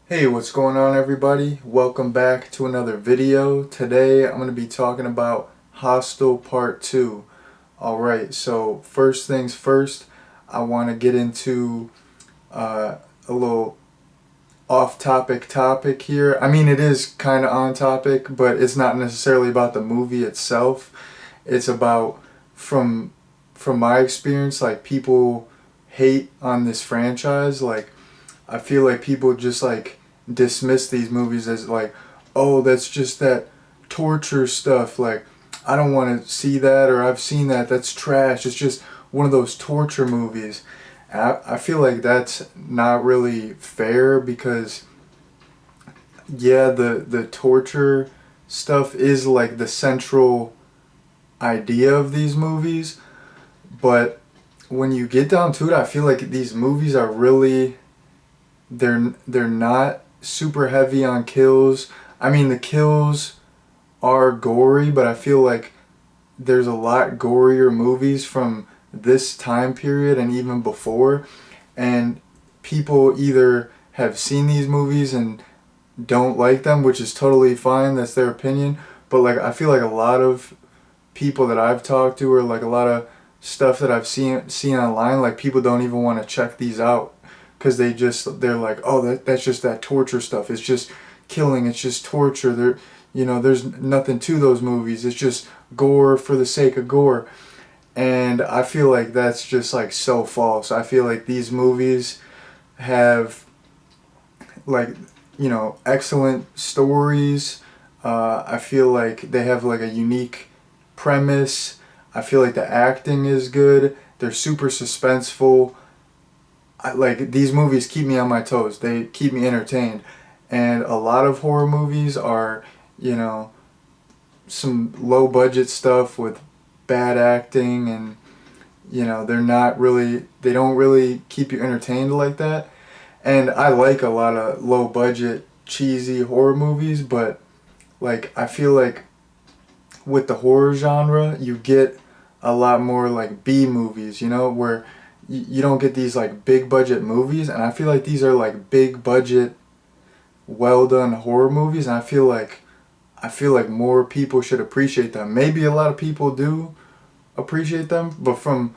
Hey, what's going on everybody? Welcome back to another video. Today I'm going to be talking about Hostel Part 2. Alright, so first things first, I want to get into a little off-topic topic here. I mean, it is kind of on topic, but it's not necessarily about the movie itself. It's about, from my experience, like people hate on this franchise. Like, I feel like people just like dismiss these movies as like, oh, that's just that torture stuff. Like, I don't want to see that, or I've seen that. That's trash. It's just one of those torture movies. I feel like that's not really fair because, yeah, the torture stuff is like the central idea of these movies, but when you get down to it, I feel like these movies are really, they're not super heavy on kills. I mean, the kills are gory, but I feel like there's a lot gorier movies from this time period and even before, and people either have seen these movies and don't like them, which is totally fine, that's their opinion, but like I feel like a lot of people that I've talked to, or like a lot of stuff that I've seen online, like people don't even want to check these out because they're like, oh, that's just that torture stuff. It's just killing. It's just torture. There's nothing to those movies. It's just gore for the sake of gore. And I feel like that's just like so false. I feel like these movies have, like, excellent stories. I feel like they have like a unique premise. I feel like the acting is good. They're super suspenseful. Like, these movies keep me on my toes. They keep me entertained. And a lot of horror movies are, you know, some low budget stuff with bad acting, and they don't really keep you entertained like that. And I like a lot of low budget cheesy horror movies, but like I feel like with the horror genre, you get a lot more like B movies, where you don't get these like big budget movies, and I feel like these are like big budget, well done horror movies, and I feel like more people should appreciate them. Maybe a lot of people do appreciate them, but from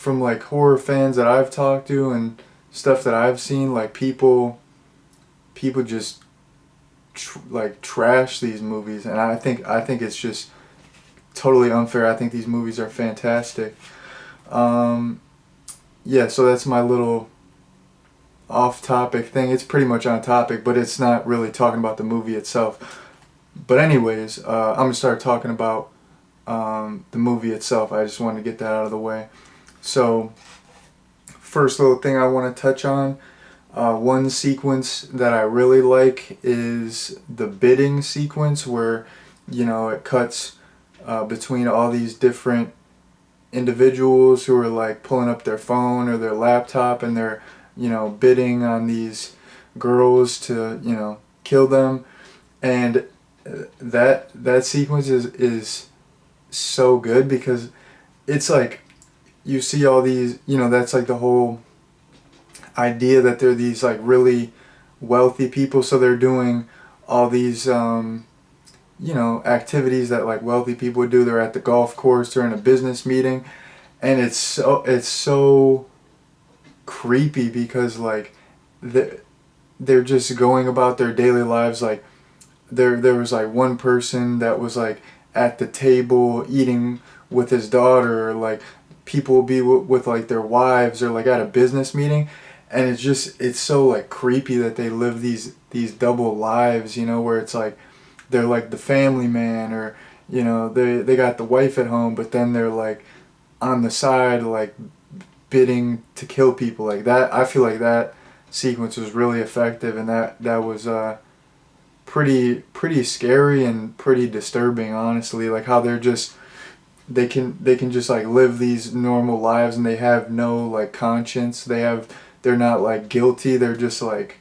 like horror fans that I've talked to and stuff that I've seen, like people just like trash these movies, and I think it's just totally unfair. I think these movies are fantastic. Um, yeah, so that's my little off-topic thing. It's pretty much on topic, but it's not really talking about the movie itself. But anyways, I'm gonna start talking about the movie itself. I just wanted to get that out of the way. So, first little thing I want to touch on. One sequence that I really like is the bidding sequence, where it cuts between all these different individuals who are like pulling up their phone or their laptop, and they're bidding on these girls to kill them. And that sequence is so good because it's like you see all these, that's like the whole idea, that they're these like really wealthy people, so they're doing all these activities that like wealthy people would do. They're at the golf course, they're in a business meeting, and it's so creepy because like they're just going about their daily lives. Like, there was like one person that was like at the table eating with his daughter, or like people will be with like their wives, or like at a business meeting, and it's so like creepy that they live these double lives, where it's like they're like the family man, or they got the wife at home, but then they're like on the side like bidding to kill people. Like that, I feel like that sequence was really effective, and that was pretty scary and pretty disturbing, honestly. Like how they can just like live these normal lives, and they have no like conscience. They're not like guilty. They're just like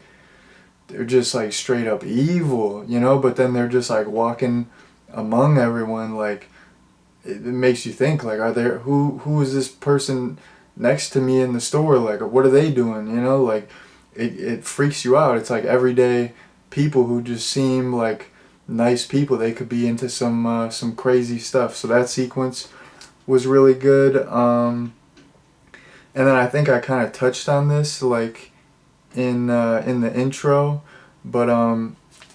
straight up evil, but then they're just like walking among everyone. Like, it makes you think, like, who is this person next to me in the store? Like, what are they doing? Like, it freaks you out. It's like everyday people who just seem like nice people. They could be into some crazy stuff. So that sequence was really good. And then I think I kind of touched on this like in the intro, but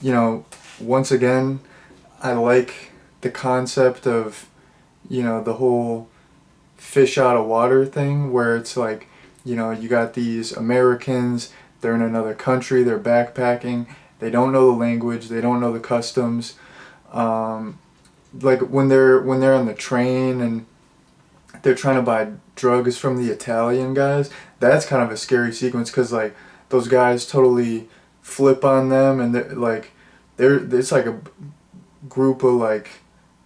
you know, once again, I like the concept of, you know, the whole fish out of water thing, where it's like, you know, you got these Americans, they're in another country, they're backpacking, they don't know the language, they don't know the customs. Um, like when they're on the train and they're trying to buy drugs from the Italian guys, that's kind of a scary sequence because like those guys totally flip on them, and it's like a group of like,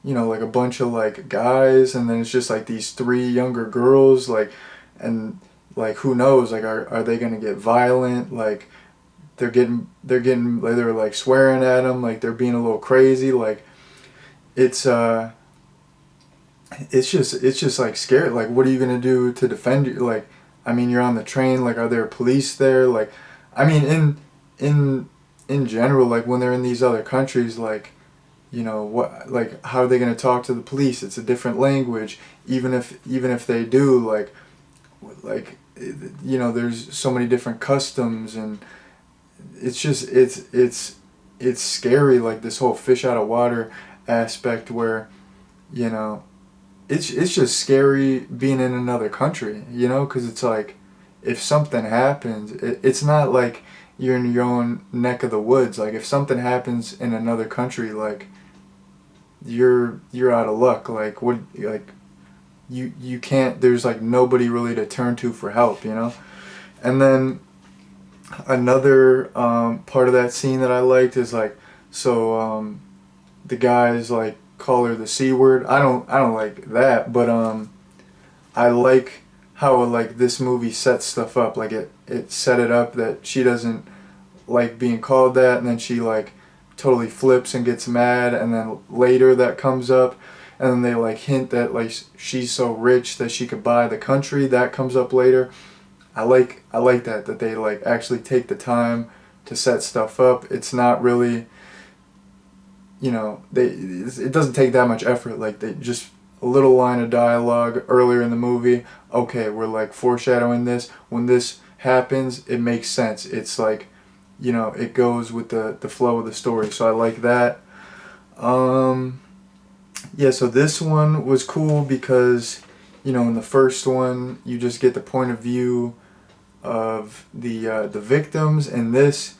you know, like a bunch of like guys, and then it's just like these three younger girls, like, and like who knows, like are they gonna get violent, like they're like swearing at them, like they're being a little crazy, like it's it's just like scary. Like, what are you gonna do to defend you? Like, I mean, you're on the train. Like, are there police there? Like, I mean, in in general, like when they're in these other countries, like, you know, what, like, how are they gonna talk to the police? It's a different language. Even if they do, like, you know, there's so many different customs, and it's just it's scary. Like this whole fish out of water aspect, where, you know, it's just scary being in another country, you know, because it's like if something happens, it's not like you're in your own neck of the woods. Like if something happens in another country, like you're out of luck. Like what, like you can't. There's like nobody really to turn to for help, you know. And then another part of that scene that I liked is like, so the guys like call her the C word. I don't like that, but I like how like this movie sets stuff up. Like it set it up that she doesn't like being called that, and then she like totally flips and gets mad, and then later that comes up, and then they like hint that like she's so rich that she could buy the country. That comes up later. I like that they like actually take the time to set stuff up. It's not really, you know, it doesn't take that much effort. Like they just a little line of dialogue earlier in the movie. Okay, we're like foreshadowing this. When this happens, it makes sense. It's like, you know, it goes with the flow of the story. So I like that. Yeah, so this one was cool because, you know, in the first one you just get the point of view of the victims, and this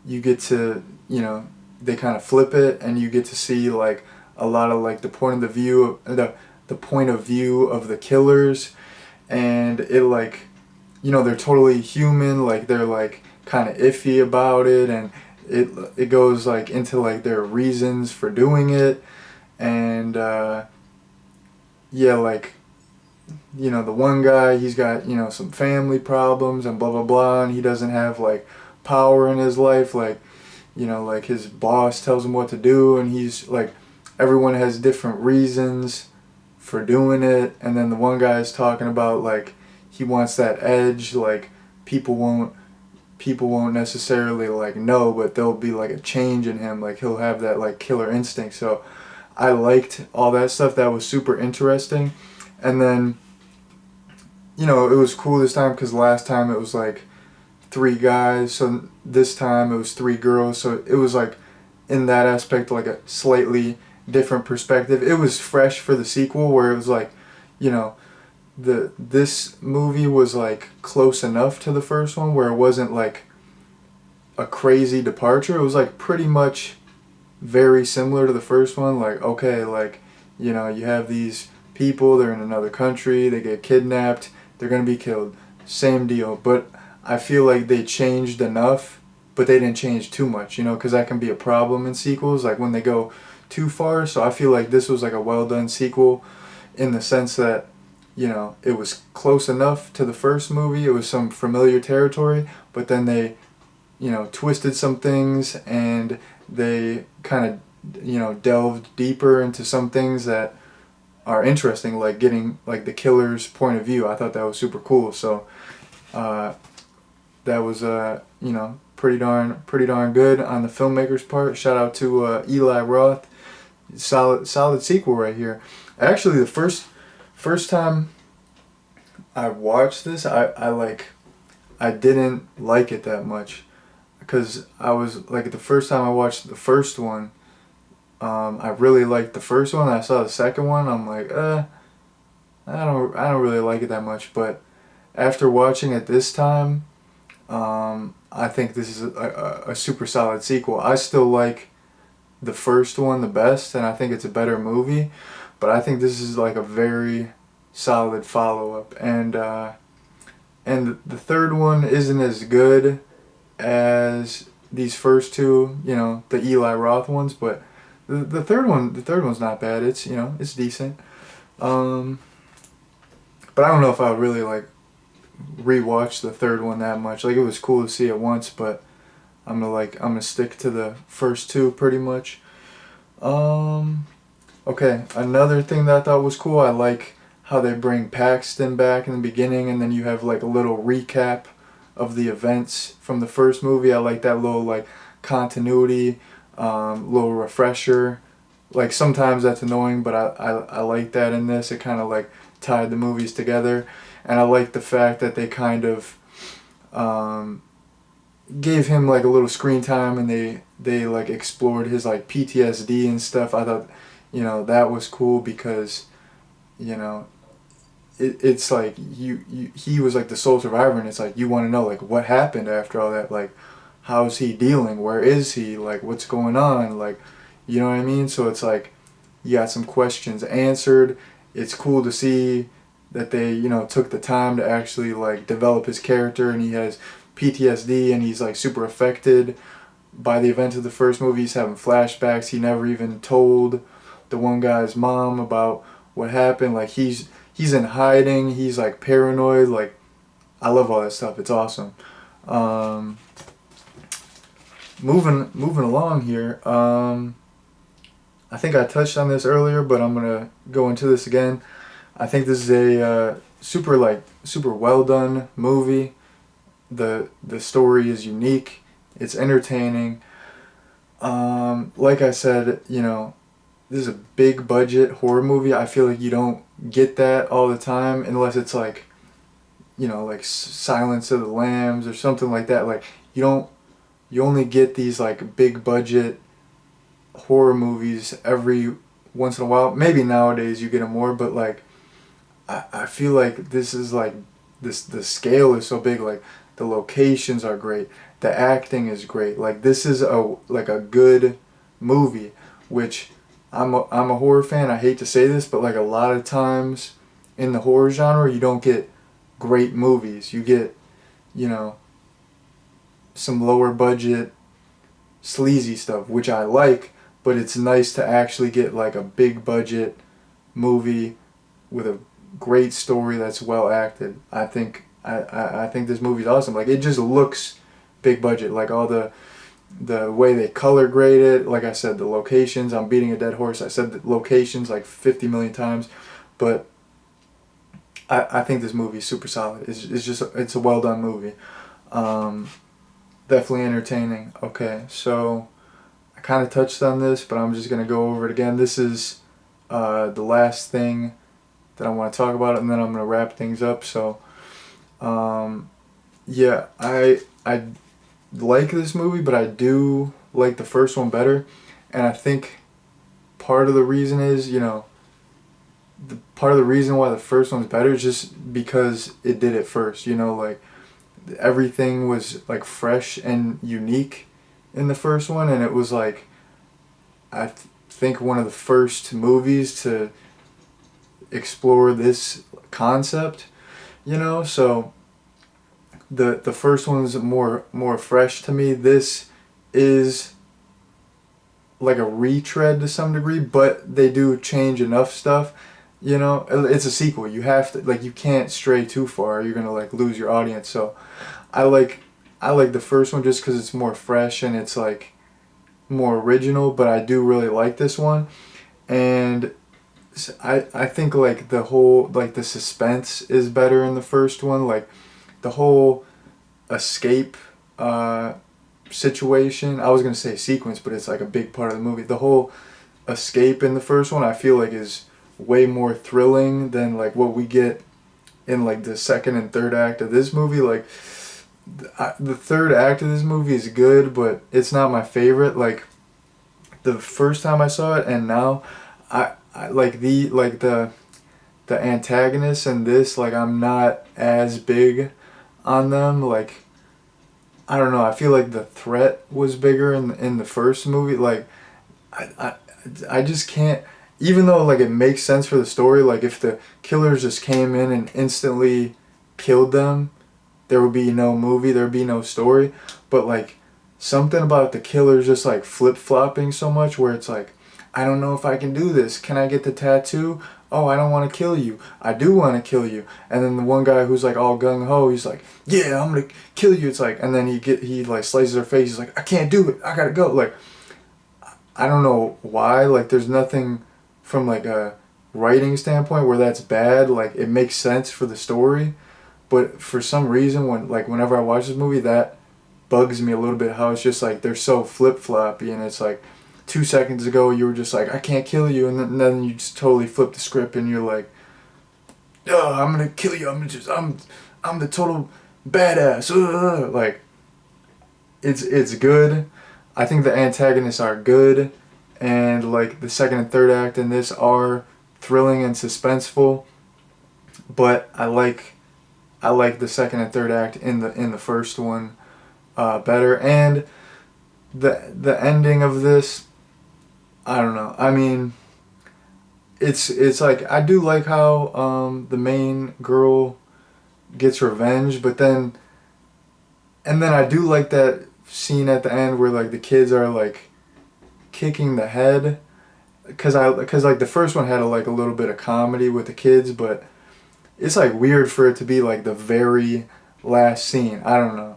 you get to, you know, they kind of flip it, and you get to see like a lot of like the point of the view of the point of view of the killers, and it like, you know, they're totally human, like they're like kind of iffy about it, and it goes like into like their reasons for doing it, and yeah, like, you know, the one guy, he's got, you know, some family problems and blah blah blah, and he doesn't have like power in his life, like, you know, like his boss tells him what to do, and he's like, everyone has different reasons for doing it. And then the one guy is talking about like he wants that edge, like people won't necessarily like know, but there'll be like a change in him, like he'll have that like killer instinct. So I liked all that stuff. That was super interesting. And then, you know, it was cool this time because last time it was like three guys, so this time it was three girls, so it was like in that aspect like a slightly different perspective. It was fresh for the sequel, where it was like, you know, this movie was like close enough to the first one where it wasn't like a crazy departure. It was like pretty much very similar to the first one. Like, okay, like, you know, you have these people, they're in another country, they get kidnapped, they're gonna be killed, same deal. But I feel like they changed enough, but they didn't change too much, you know, because that can be a problem in sequels, like when they go too far. So I feel like this was like a well done sequel in the sense that, you know, it was close enough to the first movie, it was some familiar territory, but then they, you know, twisted some things, and they kind of, you know, delved deeper into some things that are interesting, like getting like the killer's point of view. I thought that was super cool. So that was you know, pretty darn good on the filmmaker's part. Shout out to Eli Roth. Solid sequel right here. Actually, the first time I watched this, I didn't like it that much, because I was like, the first time I watched the first one, I really liked the first one. I saw the second one, I'm like, I don't really like it that much. But after watching it this time, I think this is a super solid sequel. I still like the first one the best, and I think it's a better movie, but I think this is like a very solid follow-up. And the third one isn't as good as these first two, you know, the Eli Roth ones, but the third one's not bad. It's, you know, it's decent. But I don't know if I would really like rewatch the third one that much. Like, it was cool to see it once, but I'm gonna stick to the first two pretty much. Okay, another thing that I thought was cool, I like how they bring Paxton back in the beginning, and then you have like a little recap of the events from the first movie. I like that little like continuity, little refresher. Like, sometimes that's annoying, but I like that in this. It kind of like tied the movies together, and I like the fact that they kind of gave him like a little screen time, and they like explored his like PTSD and stuff. I thought, you know, that was cool, because, you know, it's like he was like the sole survivor, and it's like you want to know like what happened after all that. Like, how's he dealing? Where is he? Like, what's going on? Like, you know what I mean? So it's like you got some questions answered. It's cool to see that they, you know, took the time to actually like develop his character, and he has PTSD, and he's like super affected by the events of the first movie. He's having flashbacks. He never even told the one guy's mom about what happened. Like, he's in hiding. He's like paranoid. Like, I love all that stuff. It's awesome. Moving along here. I think I touched on this earlier, but I'm gonna go into this again. I think this is a super well done movie. The story is unique. It's entertaining. Like I said, you know, this is a big budget horror movie. I feel like you don't get that all the time, unless it's like, you know, like Silence of the Lambs or something like that. Like, you only get these like big budget horror movies every once in a while. Maybe nowadays you get them more, but like, I feel like this is like, the scale is so big. Like, the locations are great, the acting is great. Like, this is a good movie, which I'm a horror fan. I hate to say this, but like, a lot of times in the horror genre you don't get great movies. You get, you know, some lower budget sleazy stuff, which I like, but it's nice to actually get like a big budget movie with a great story that's well acted. I think this movie's awesome. Like, it just looks big budget. Like, all the way they color grade it. Like I said, the locations. I'm beating a dead horse. I said the locations like 50 million times, but I think this movie is super solid. It's a well done movie. Definitely entertaining. Okay, so I kind of touched on this, but I'm just gonna go over it again. This is the last thing that I want to talk about, and then I'm gonna wrap things up. So, yeah, I like this movie, but I do like the first one better, and I think part of the reason is, you know, part of the reason why the first one's better is just because it did it first. You know, like, everything was like fresh and unique in the first one, and it was like, I think one of the first movies to explore this concept, you know. So the first one's more fresh to me. This is like a retread to some degree, but they do change enough stuff. You know, it's a sequel. You have to, like, you can't stray too far. You're gonna like lose your audience. So I like the first one just because it's more fresh and it's like more original. But I do really like this one, and I think like the whole, like, the suspense is better in the first one. Like, the whole escape situation. I was gonna say sequence, but it's like a big part of the movie. The whole escape in the first one, I feel like, is way more thrilling than like what we get in like the second and third act of this movie. Like the third act of this movie is good, but it's not my favorite. Like the first time I saw it and now, I like the antagonists in this, like I'm not as big on them. Like I don't know, I feel like the threat was bigger in the first movie. Like I, I I just can't, even though like it makes sense for the story, like if the killers just came in and instantly killed them, there would be no movie, there would be no story. But like something about the killers just like flip-flopping so much where it's like, I don't know if I can do this. Can I get the tattoo? Oh, I don't want to kill you. I do want to kill you. And then the one guy who's like all gung ho, he's like, yeah, I'm gonna kill you. It's like, and then he like slices her face. He's like, I can't do it. I gotta go. Like, I don't know why. Like, there's nothing from like a writing standpoint where that's bad. Like, it makes sense for the story, but for some reason, whenever I watch this movie, that bugs me a little bit. How it's just like they're so flip floppy, and it's like 2 seconds ago you were just like, I can't kill you, and then you just totally flip the script and you're like, oh, I'm gonna kill you. I'm the total badass. Like, it's good. I think the antagonists are good, and like the second and third act in this are thrilling and suspenseful. But I like the second and third act in the first one better, and the ending of this, I don't know. I mean, it's like I do like how the main girl gets revenge, but then I do like that scene at the end where like the kids are like kicking the head, because like the first one had like a little bit of comedy with the kids, but it's like weird for it to be like the very last scene. I don't know,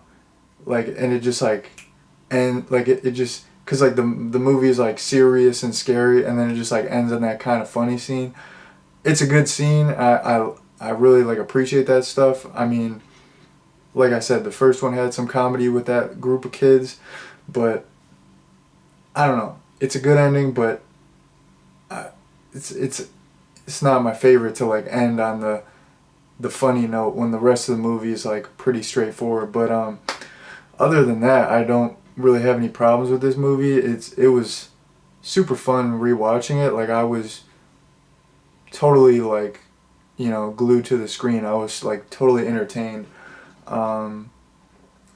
like, and it just like, and like it just, because like the movie is like serious and scary, and then it just like ends on that kind of funny scene. It's a good scene. I really like appreciate that stuff. I mean, like I said, the first one had some comedy with that group of kids, but I don't know. It's a good ending, but it's not my favorite to like end on the funny note when the rest of the movie is like pretty straightforward. But other than that, I don't really have any problems with this movie. It was super fun rewatching it. Like I was totally like, glued to the screen. I was like totally entertained.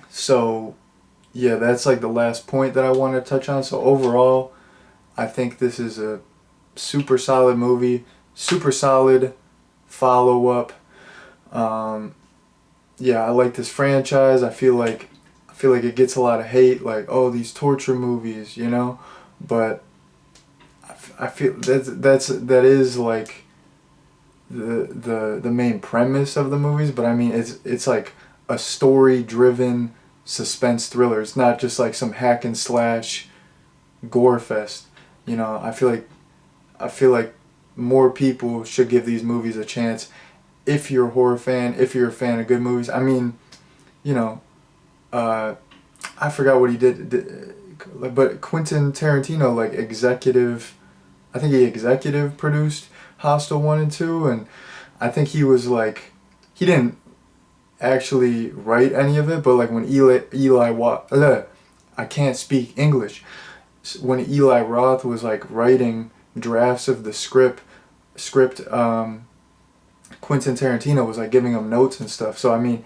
So yeah, that's like the last point that I want to touch on. So overall, I think this is a super solid movie, super solid follow-up. Yeah, I like this franchise. I feel like it gets a lot of hate, like, oh, these torture movies, but I feel that is like the main premise of the movies. But I mean, it's like a story-driven suspense thriller. It's not just like some hack and slash gore fest. I feel like more people should give these movies a chance. If you're a horror fan, if you're a fan of good movies, I mean, I forgot what he did, but Quentin Tarantino like I think he executive produced Hostel 1 and 2, and I think he was like, he didn't actually write any of it, but like when I can't speak English. When Eli Roth was like writing drafts of the script, Quentin Tarantino was like giving him notes and stuff. So I mean,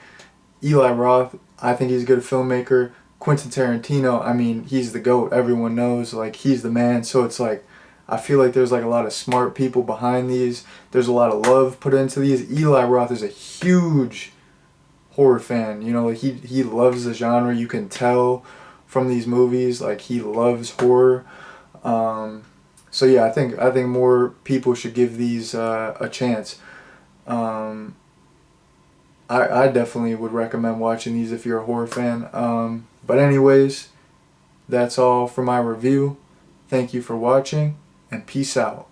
Eli Roth, I think he's a good filmmaker. Quentin Tarantino, I mean, he's the GOAT. Everyone knows, like, he's the man. So it's like, I feel like there's like a lot of smart people behind these. There's a lot of love put into these. Eli Roth is a huge horror fan. Like he loves the genre. You can tell from these movies, like he loves horror. So yeah, I think more people should give these a chance. I definitely would recommend watching these if you're a horror fan. But anyways, that's all for my review. Thank you for watching, and peace out.